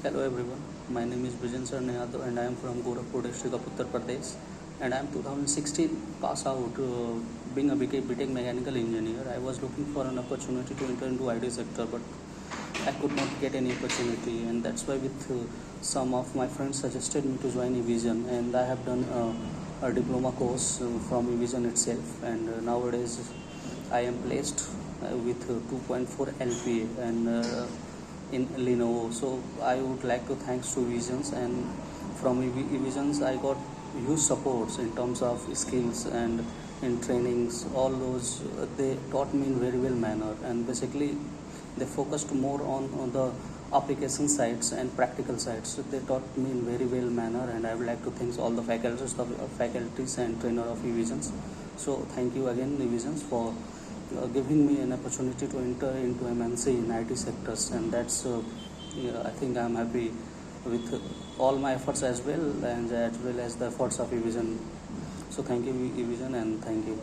Hello everyone, my name is Brijendra and I am from Gorakhpur district of Uttar Pradesh, and I am 2016 pass out being a BTech mechanical engineer. I was looking for an opportunity to enter into IT sector, but I could not get any opportunity, and that's why with some of my friends suggested me to join Evision, and I have done a diploma course from Evision itself, and nowadays I am placed with 2.4 LPA and in LENOVO. So I would like to thanks to Visions, and from Visions I got huge supports in terms of skills and in trainings. All those they taught me in very well manner, and basically they focused more on the application sides and practical sides. So they taught me in very well manner, and I would like to thank all the faculties and trainer of Evisions. So thank you again Evisions for giving me an opportunity to enter into MNC in IT sectors, and that's I think I'm happy with all my efforts as well, and as well as the efforts of Evision. So thank you Evision, and thank you.